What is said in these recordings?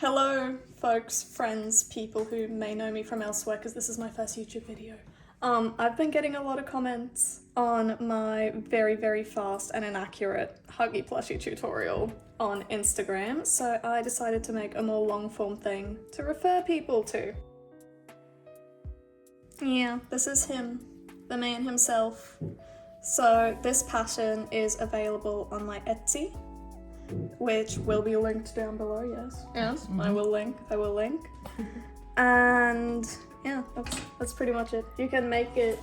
Hello, folks, friends, people who may know me from elsewhere because this is my first YouTube video. I've been getting a lot of comments on my very, very fast and inaccurate Huggy plushie tutorial on Instagram, so I decided to make a more long-form thing to refer people to. Yeah, this is him, the man himself. So this pattern is available on my Etsy, which will be linked down below, yes. Yes, I will link. And yeah, that's pretty much it. You can make it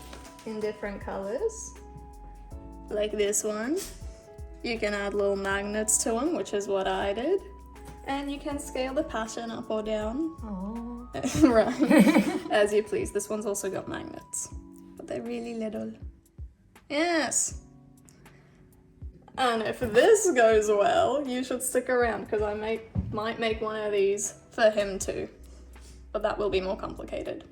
in different colors, like this one. You can add little magnets to them, which is what I did. And you can scale the pattern up or down. Aww. Right, as you please. This one's also got magnets, but they're really little. Yes. And if this goes well, you should stick around because I might make one of these for him too, but that will be more complicated.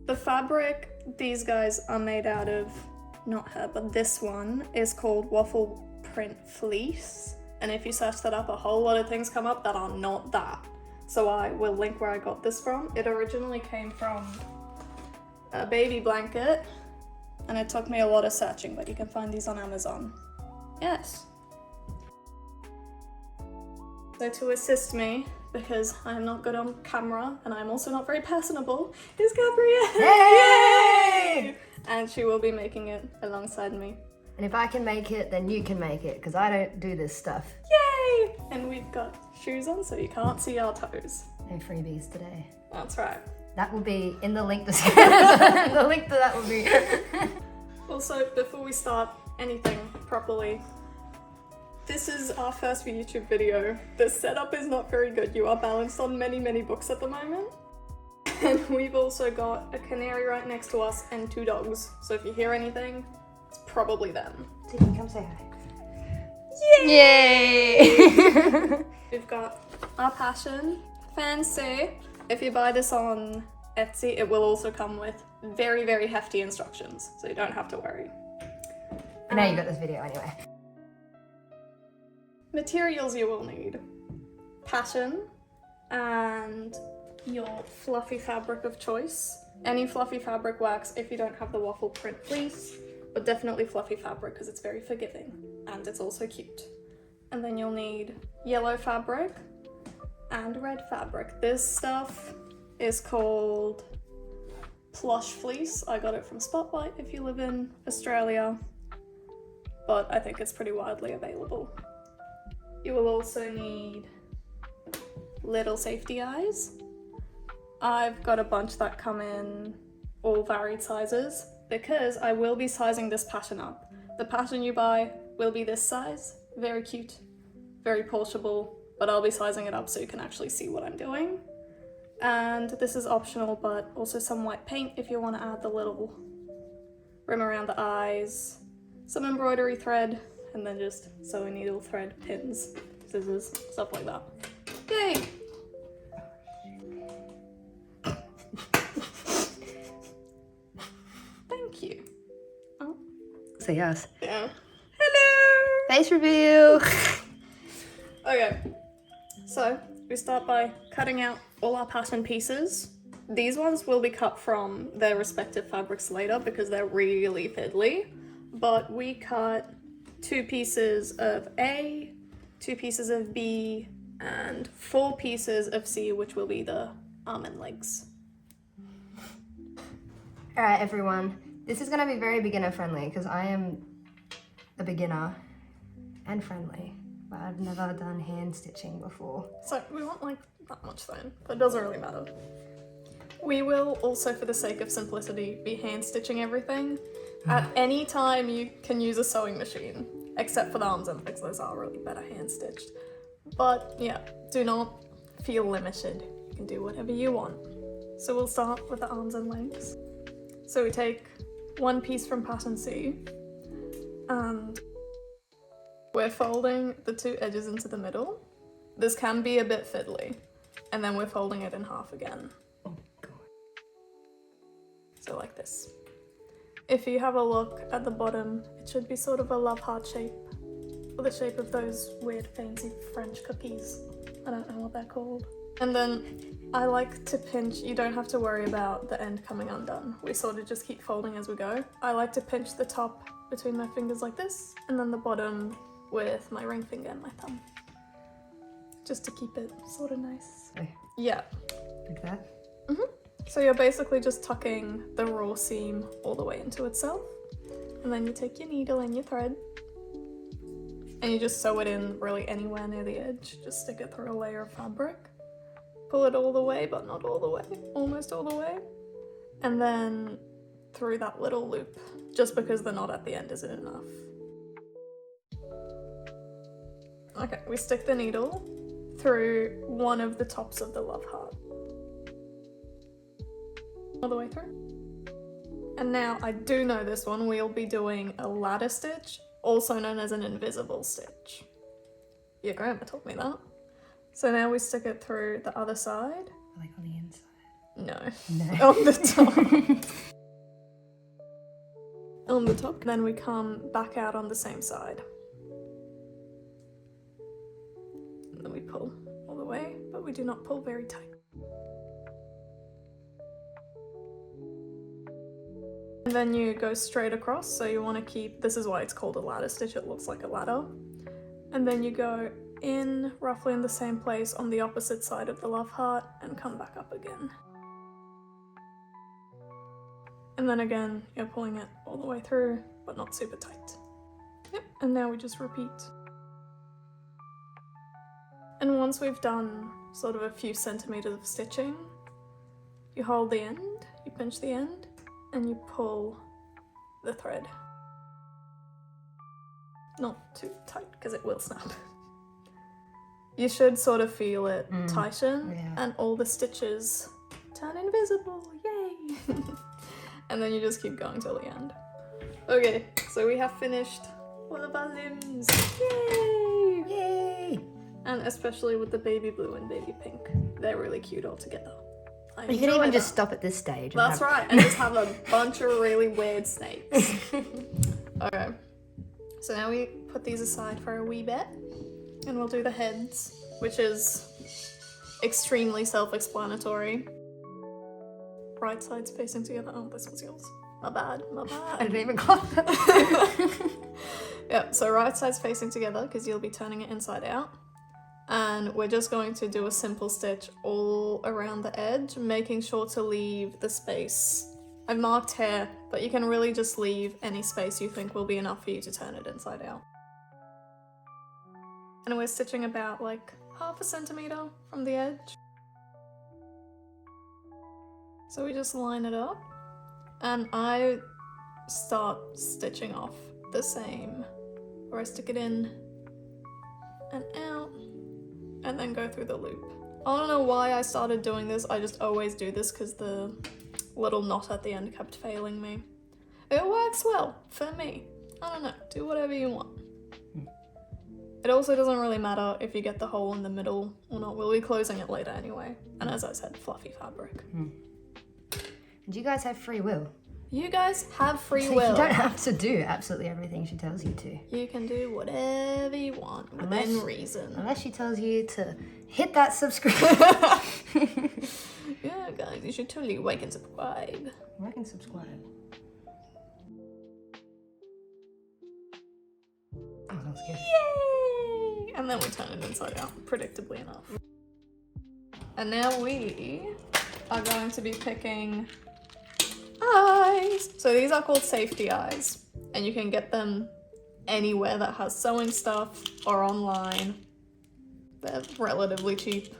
The fabric these guys are made out of, not her, but this one is called Waffle print fleece. And if you search that up, a whole lot of things come up that are not that. So I will link where I got this from. It originally came from a baby blanket, and it took me a lot of searching, but you can find these on Amazon. Yes. So to assist me, because I'm not good on camera and I'm also not very personable, is Gabrielle! Yay! And she will be making it alongside me. And if I can make it, then you can make it, because I don't do this stuff. Yay! And we've got shoes on so you can't see our toes. No freebies today. That's right. That will be in the link description. The link to that will be. Also, before we start anything properly, this is our first YouTube video. The setup is not very good. You are balanced on many, many books at the moment. And we've also got a canary right next to us and 2 dogs. So if you hear anything, it's probably them. So you can come say hi. Yay! We've got our passion, fancy. If you buy this on Etsy, it will also come with very, very hefty instructions, so you don't have to worry. Now you got this video anyway. Materials you will need: pattern and your fluffy fabric of choice. Any fluffy fabric works if you don't have the waffle print fleece, but definitely fluffy fabric because it's very forgiving and it's also cute. And then you'll need yellow fabric and red fabric. This stuff is called Plush fleece. I got it from Spotlight if you live in Australia, but I think it's pretty widely available. You will also need little safety eyes. I've got a bunch that come in all varied sizes because I will be sizing this pattern up. The pattern you buy will be this size, very cute, very portable, but I'll be sizing it up so you can actually see what I'm doing. And this is optional, but also some white paint if you want to add the little rim around the eyes, some embroidery thread, and then just sewing needle thread, pins, scissors, stuff like that. Yay! Thank you. Oh. Say yes. Yeah. Hello! Face review! Okay, so we start by cutting out all our pattern pieces. These ones will be cut from their respective fabrics later because they're really fiddly, but we cut 2 pieces of A, 2 pieces of B, and 4 pieces of C, which will be the arm and legs. Alright everyone, this is going to be very beginner friendly because I am a beginner and friendly. But I've never done hand stitching before. So we want like that much then, but it doesn't really matter. We will also, for the sake of simplicity, be hand stitching everything. At any time you can use a sewing machine, except for the arms and legs, those are really better hand stitched. But yeah, do not feel limited. You can do whatever you want. So we'll start with the arms and legs. So we take 1 piece from pattern C, and we're folding the 2 edges into the middle. This can be a bit fiddly. And then we're folding it in half again. Oh god. So like this. If you have a look at the bottom, it should be sort of a love heart shape. for the shape of those weird fancy French cookies. I don't know what they're called. And then I like to pinch, you don't have to worry about the end coming undone. We sort of just keep folding as we go. I like to pinch the top between my fingers like this, and then the bottom with my ring finger and my thumb. Just to keep it sort of nice. Okay. Yeah. Like that? So you're basically just tucking the raw seam all the way into itself. And then you take your needle and your thread. And you just sew it in really anywhere near the edge. Just stick it through a layer of fabric. Pull it all the way, but not all the way. Almost all the way. And then through that little loop. Just because the knot at the end isn't enough. Okay, we stick the needle through one of the tops of the love heart. All the way through. And now I do know this one, we'll be doing a ladder stitch, also known as an invisible stitch. Your grandma told me that. So now we stick it through the other side. Like on the inside? No. On the top. On the top. And then we come back out on the same side. And then we pull all the way, but we do not pull very tight. And then you go straight across, so you want to keep, this is why it's called a ladder stitch, it looks like a ladder. And then you go in roughly in the same place on the opposite side of the love heart and come back up again. And then again, you're pulling it all the way through, but not super tight. Yep, and now we just repeat. And once we've done sort of a few centimeters of stitching, you hold the end, you pinch the end, and you pull the thread. Not too tight, because it will snap. You should sort of feel it tighten, and all the stitches turn invisible, yay! And then you just keep going till the end. Okay, so we have finished one of our limbs, yay! Yay! And especially with the baby blue and baby pink, they're really cute all together. You can even just stop at this stage. That's right, and just have a bunch of really weird snakes. Okay, so now we put these aside for a wee bit, and we'll do the heads, which is extremely self-explanatory. Right sides facing together. Oh, this one's yours. My bad, my bad. I didn't even got that. Yeah, so right sides facing together, because you'll be turning it inside out. And we're just going to do a simple stitch all around the edge, making sure to leave the space. I've marked here, but you can really just leave any space you think will be enough for you to turn it inside out. And we're stitching about like 1/2 centimeter from the edge. So we just line it up, and I start stitching off the same, where I stick it in and out, and then go through the loop. I don't know why I started doing this, I just always do this because the little knot at the end kept failing me. It works well, for me. I don't know, do whatever you want. It also doesn't really matter if you get the hole in the middle or not, we'll be closing it later anyway. And as I said, fluffy fabric. And you guys have free will. You guys have free So will. you don't have to do absolutely everything she tells you to. You can do whatever you want within reason. Unless she tells you to hit that subscribe. Yeah, guys, you should totally like and subscribe. Like and subscribe. Oh, that's good. Yay! And then we turn it inside out, predictably enough. And now we are going to be picking eyes. So these are called safety eyes, and you can get them anywhere that has sewing stuff or online. They're relatively cheap.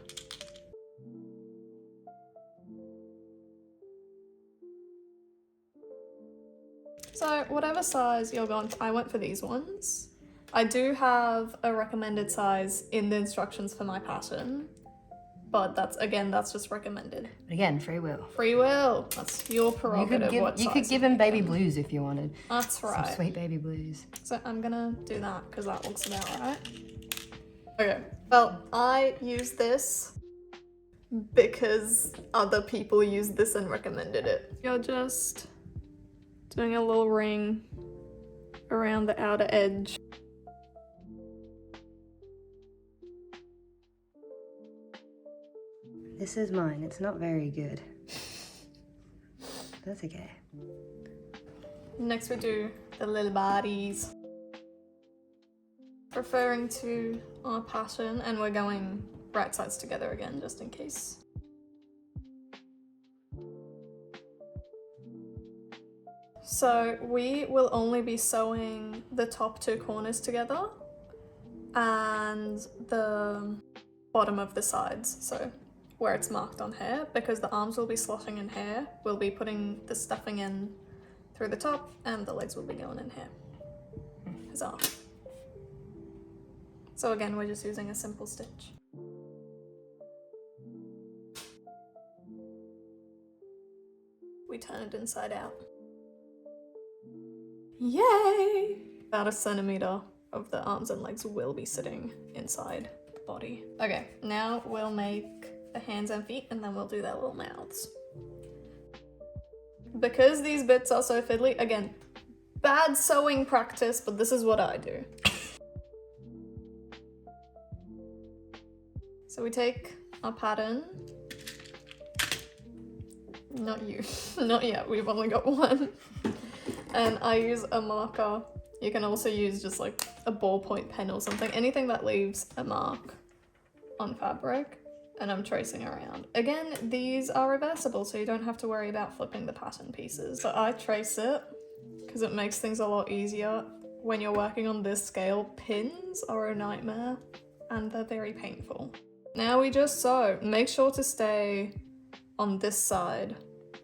So whatever size you're going to, I went for these ones. I do have a recommended size in the instructions for my pattern, but that's just recommended. But again, free will. Free will. That's your prerogative. You could give him baby blues if you wanted. That's right. Some sweet baby blues. So I'm gonna do that because that looks about right. Okay. Well, I use this because other people used this and recommended it. You're just doing a little ring around the outer edge. This is mine. It's not very good. That's okay. Next we do the little bodies. Referring to our pattern, and we're going right sides together again, just in case. So we will only be sewing the top 2 corners together and the bottom of the sides, so where it's marked on here, because the arms will be slotting in here. We'll be putting the stuffing in through the top and the legs will be going in here. Huzzah. So again, we're just using a simple stitch. We turn it inside out. Yay! About 1 centimeter of the arms and legs will be sitting inside the body. Okay, now we'll make the hands and feet and then we'll do their little mouths. Because these bits are so fiddly, again, bad sewing practice, but this is what I do. So we take our pattern. Not you, not yet, we've only got one. And I use a marker. You can also use just like a ballpoint pen or something, anything that leaves a mark on fabric, and I'm tracing around. Again, these are reversible, so you don't have to worry about flipping the pattern pieces. So I trace it because it makes things a lot easier. When you're working on this scale, pins are a nightmare and they're very painful. Now we just sew. Make sure to stay on this side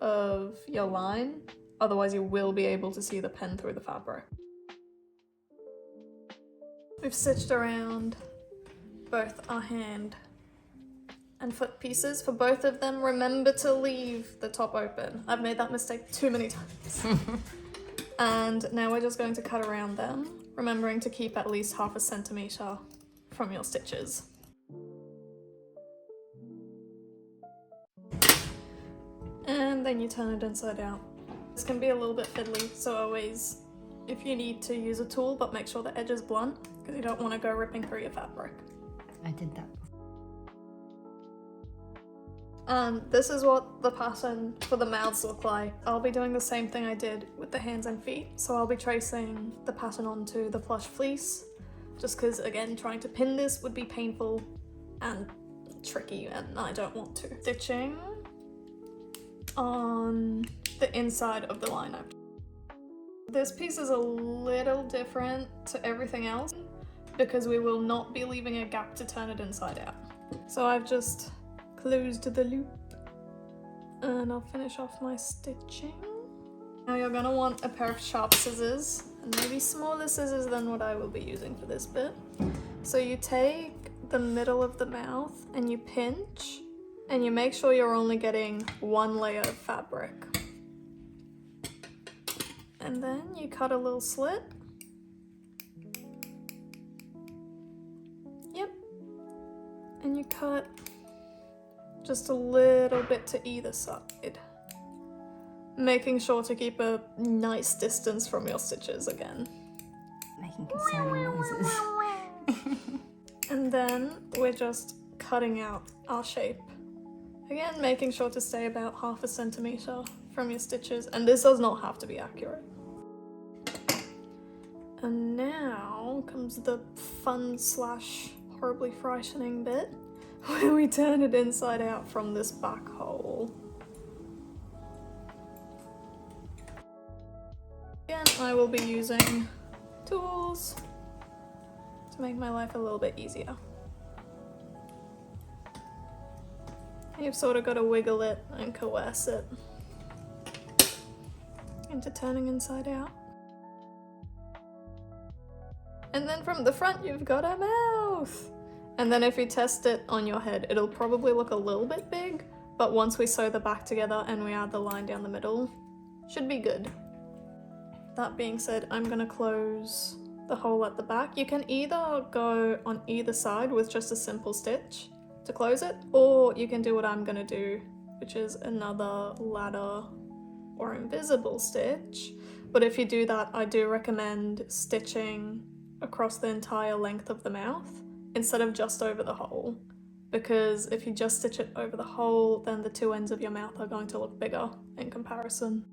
of your line, otherwise you will be able to see the pen through the fabric. We've stitched around both our hand and foot pieces. For both of them, remember to leave the top open. I've made that mistake too many times. And now we're just going to cut around them, remembering to keep at least 1/2 centimeter from your stitches. And then you turn it inside out. This can be a little bit fiddly, so always, if you need to, use a tool, but make sure the edge is blunt, because you don't want to go ripping through your fabric. I did that. And this is what the pattern for the mouths look like. I'll be doing the same thing I did with the hands and feet. So I'll be tracing the pattern onto the plush fleece, just because, again, trying to pin this would be painful and tricky, and I don't want to. Stitching on the inside of the line. This piece is a little different to everything else because we will not be leaving a gap to turn it inside out. So I've just closed the loop and I'll finish off my stitching. Now you're gonna want a pair of sharp scissors, and maybe smaller scissors than what I will be using for this bit. So you take the middle of the mouth and you pinch, and you make sure you're only getting 1 layer of fabric. And then you cut a little slit. Yep. And you cut just a little bit to either side, making sure to keep a nice distance from your stitches again. Making concerning noises. And then we're just cutting out our shape. Again, making sure to stay about 1/2 centimeter from your stitches, and this does not have to be accurate. And now comes the fun / horribly frightening bit, where we turn it inside out from this back hole. Again, I will be using tools to make my life a little bit easier. You've sort of got to wiggle it and coerce it into turning inside out. And then from the front, you've got a mouth. And then if you test it on your head, it'll probably look a little bit big, but once we sew the back together and we add the line down the middle, should be good. That being said, I'm gonna close the hole at the back. You can either go on either side with just a simple stitch to close it, or you can do what I'm gonna do, which is another ladder or invisible stitch. But if you do that, I do recommend stitching across the entire length of the mouth instead of just over the hole, because if you just stitch it over the hole, then the two ends of your mouth are going to look bigger in comparison.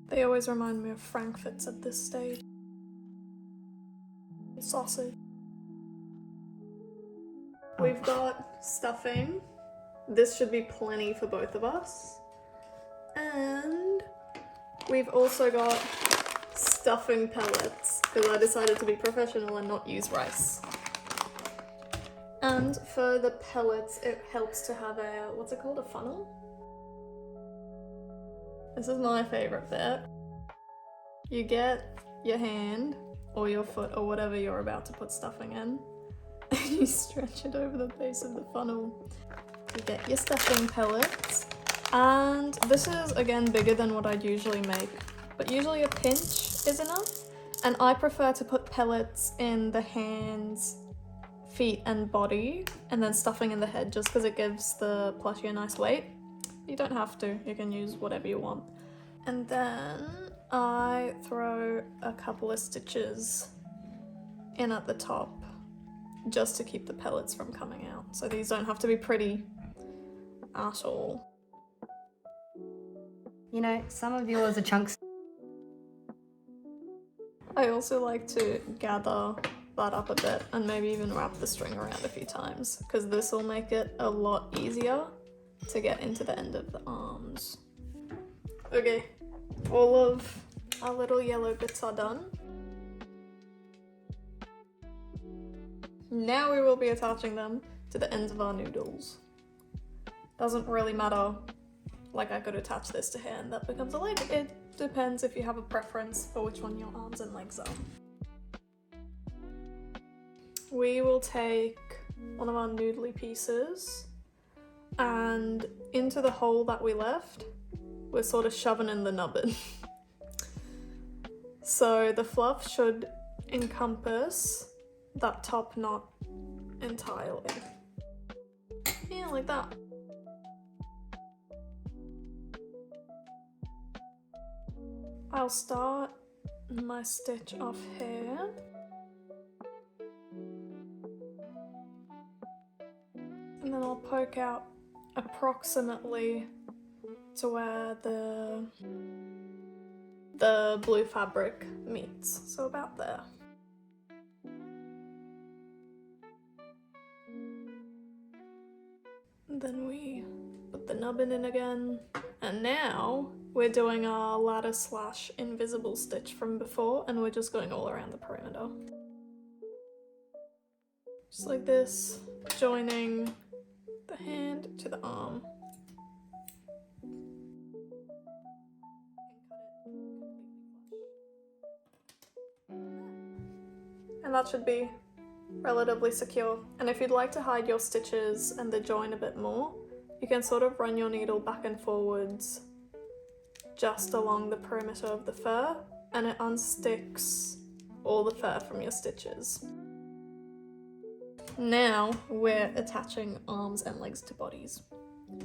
They always remind me of frankfurts at this stage. Sausage. We've got stuffing. This should be plenty for both of us. And we've also got stuffing pellets, because I decided to be professional and not use rice. And for the pellets, it helps to have a, what's it called, a funnel? This is my favorite bit. You get your hand or your foot or whatever you're about to put stuffing in, and you stretch it over the base of the funnel. You get your stuffing pellets, and this is again bigger than what I'd usually make, but usually a pinch is enough, and I prefer to put pellets in the hands, feet and body, and then stuffing in the head, just because it gives the plushie a nice weight. You don't have to, you can use whatever you want. And then I throw a couple of stitches in at the top just to keep the pellets from coming out. So these don't have to be pretty at all. You know, some of yours are chunks. I also like to gather that up a bit and maybe even wrap the string around a few times, because this will make it a lot easier to get into the end of the arms. Okay, all of our little yellow bits are done. Now we will be attaching them to the ends of our noodles. Doesn't really matter, like I could attach this to here and that becomes a leg. It depends if you have a preference for which one your arms and legs are. We will take one of our noodly pieces, and into the hole that we left, we're sort of shoving in the nubbin. So the fluff should encompass that top knot entirely. Yeah, like that. I'll start my stitch off here. And then I'll poke out approximately to where the blue fabric meets, so about there. And then we put the nubbin in again, and now we're doing our ladder slash invisible stitch from before, and we're just going all around the perimeter. Just like this, joining the hand to the arm. And that should be relatively secure. And if you'd like to hide your stitches and the join a bit more, you can sort of run your needle back and forwards just along the perimeter of the fur, and it unsticks all the fur from your stitches. Now we're attaching arms and legs to bodies.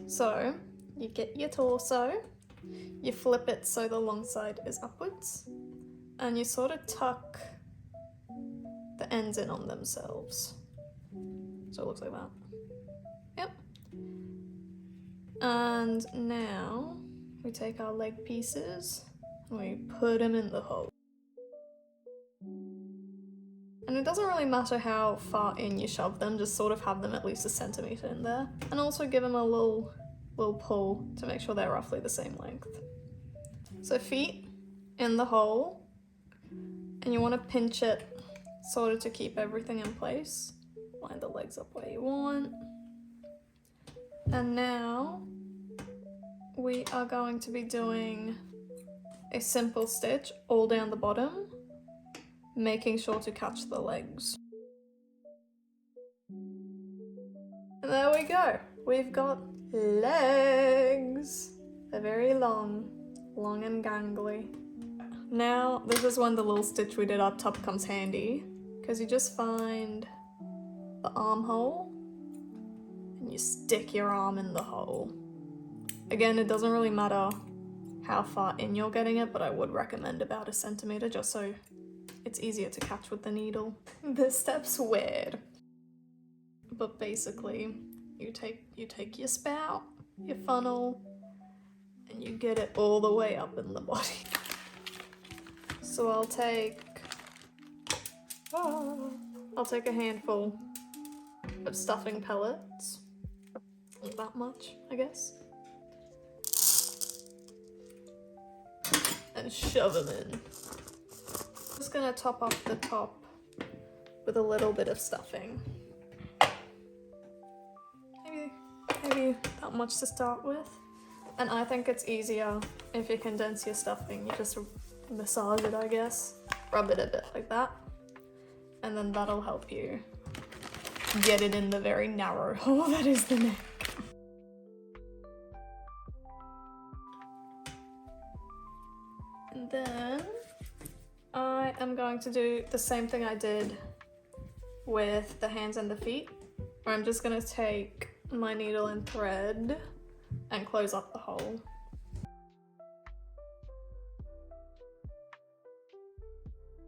So you get your torso, you flip it so the long side is upwards, and you sort of tuck the ends in on themselves. So it looks like that. Yep. And now we take our leg pieces and we put them in the hole. And it doesn't really matter how far in you shove them, just sort of have them at least a centimetre in there. And also give them a little pull to make sure they're roughly the same length. So feet in the hole, and you want to pinch it sort of to keep everything in place. Line the legs up where you want. And now we are going to be doing a simple stitch all down the bottom, making sure to catch the legs. And there we go. We've got legs. They're very long and gangly. Now, this is when the little stitch we did up top comes handy, because you just find the armhole and you stick your arm in the hole. Again, it doesn't really matter how far in you're getting it, but I would recommend about a centimetre just so it's easier to catch with the needle. This step's weird, but basically you take your spout, your funnel, and you get it all the way up in the body. So I'll take a handful of stuffing pellets. Not that much, I guess. And shove them in. Just gonna top off the top with a little bit of stuffing. Maybe that much to start with. And I think it's easier if you condense your stuffing. You just massage it, I guess. Rub it a bit like that. And then that'll help you get it in the very narrow hole that is the neck. And then I am going to do the same thing I did with the hands and the feet, where I'm just going to take my needle and thread and close up the hole.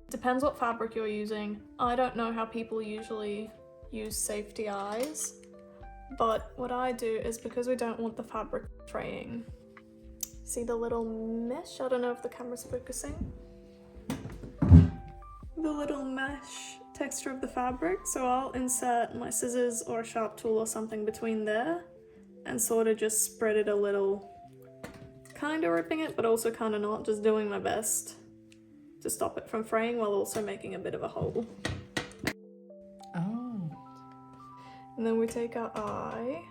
Depends what fabric you're using. I don't know how people usually use safety eyes, but what I do is, because we don't want the fabric fraying, see the little mesh? I don't know if the camera's focusing. The little mesh texture of the fabric. So I'll insert my scissors or a sharp tool or something between there and sort of just spread it a little, kind of ripping it, but also kind of not, just doing my best to stop it from fraying while also making a bit of a hole. Oh. And then we take our eye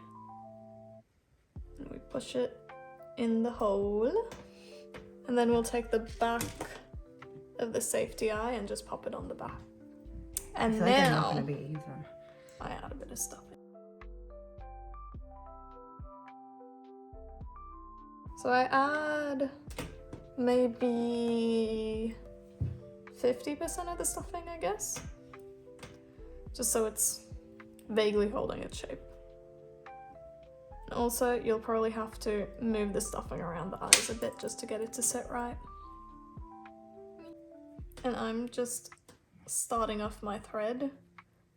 and we push it in the hole. And then we'll take the back of the safety eye and just pop it on the back. And I feel like I'm not now gonna be even. I add a bit of stuff in. So I add maybe 50% of the stuffing, I guess. Just so it's vaguely holding its shape. And also, you'll probably have to move the stuffing around the eyes a bit just to get it to sit right. And I'm just starting off my thread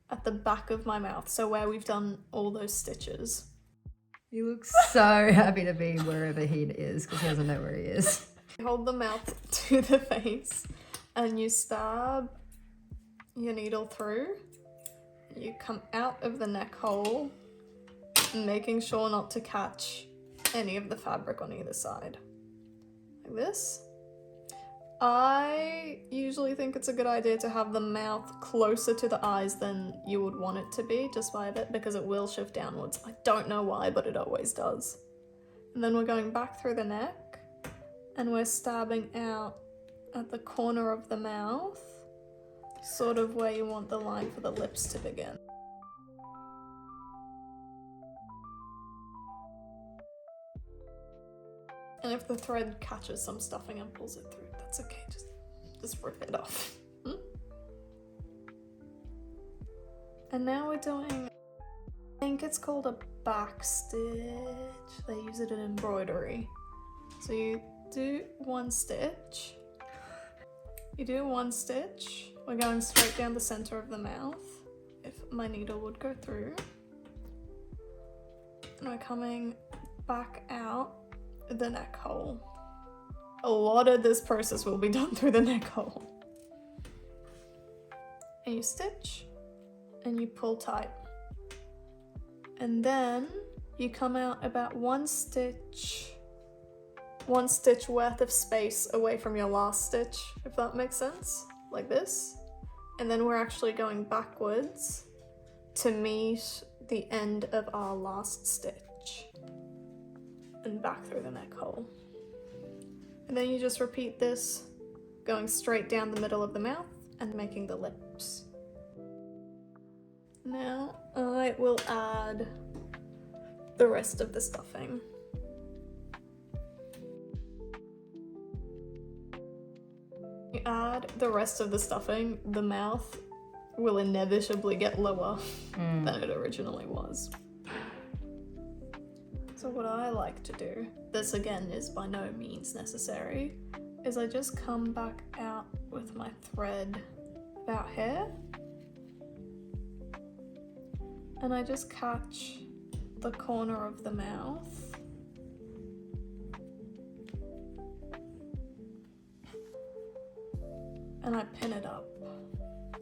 at the back of my mouth, so where we've done all those stitches. He looks so happy to be wherever he is because he doesn't know where he is. You hold the mouth to the face and you stab your needle through. You come out of the neck hole, making sure not to catch any of the fabric on either side. Like this. I usually think it's a good idea to have the mouth closer to the eyes than you would want it to be, just by a bit, because it will shift downwards. I don't know why, but it always does. And then we're going back through the neck, and we're stabbing out at the corner of the mouth, sort of where you want the line for the lips to begin. And if the thread catches some stuffing and pulls it through, that's okay, just rip it off. And now we're doing, I think it's called a back stitch. They use it in embroidery. So you do one stitch. We're going straight down the center of the mouth, if my needle would go through. And we're coming back out the neck hole. A lot of this process will be done through the neck hole. And you stitch and you pull tight. And then you come out about one stitch worth of space away from your last stitch, if that makes sense, like this. And then we're actually going backwards to meet the end of our last stitch and back through the neck hole. And then you just repeat this, going straight down the middle of the mouth and making the lips. Now I will add the rest of the stuffing. You add the rest of the stuffing, the mouth will inevitably get lower than it originally was. So what I like to do, this again is by no means necessary, is I just come back out with my thread about here and I just catch the corner of the mouth. And I pin it up,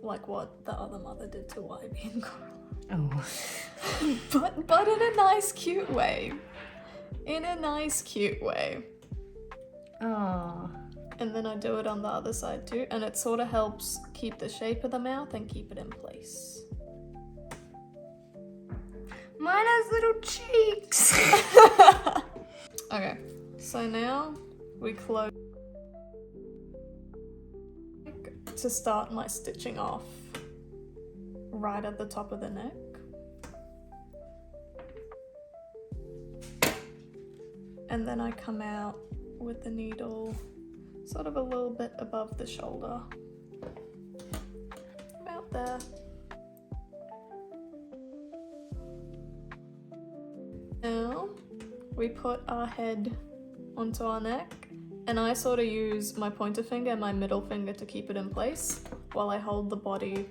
like what the other mother did to Wuggy and Coral. Oh. But in a nice, cute way. In a nice, cute way. Oh. And then I do it on the other side too, and it sort of helps keep the shape of the mouth and keep it in place. Mine has little cheeks. Okay, so now we close to start my stitching off right at the top of the neck. And then I come out with the needle sort of a little bit above the shoulder. About there. Now we put our head onto our neck, and I sort of use my pointer finger and my middle finger to keep it in place while I hold the body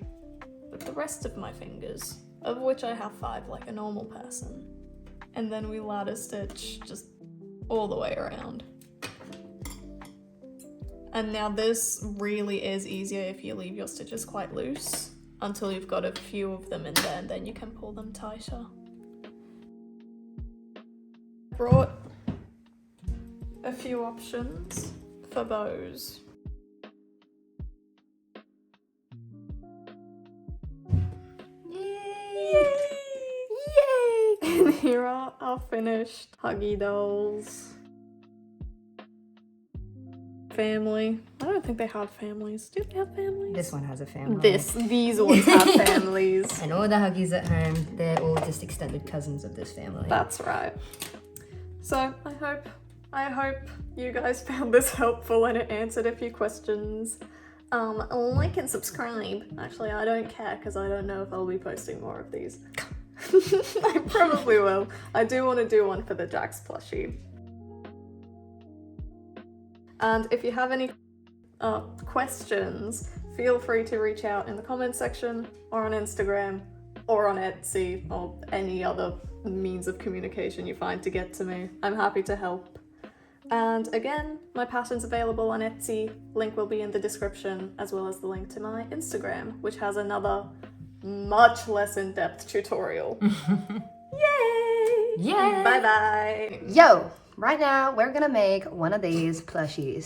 with the rest of my fingers, of which I have 5 like a normal person. And then we ladder stitch just all the way around. And now this really is easier if you leave your stitches quite loose until you've got a few of them in there, and then you can pull them tighter. Brought a few options for bows. Yay! And here are our finished Huggy dolls. Family. I don't think they have families. Do they have families? This one has a family. These ones have families. And all the Huggies at home, they're all just extended cousins of this family. That's right. So I hope you guys found this helpful and it answered a few questions. Like and subscribe. Actually, I don't care because I don't know if I'll be posting more of these. I probably will. I do want to do one for the Jax plushie. And if you have any questions, feel free to reach out in the comments section or on Instagram or on Etsy or any other means of communication you find to get to me. I'm happy to help. And again, my pattern's available on Etsy. Link will be in the description, as well as the link to my Instagram, which has another much less in-depth tutorial. Yay! Yay! Bye-bye! Yo! Right now, we're gonna make one of these plushies.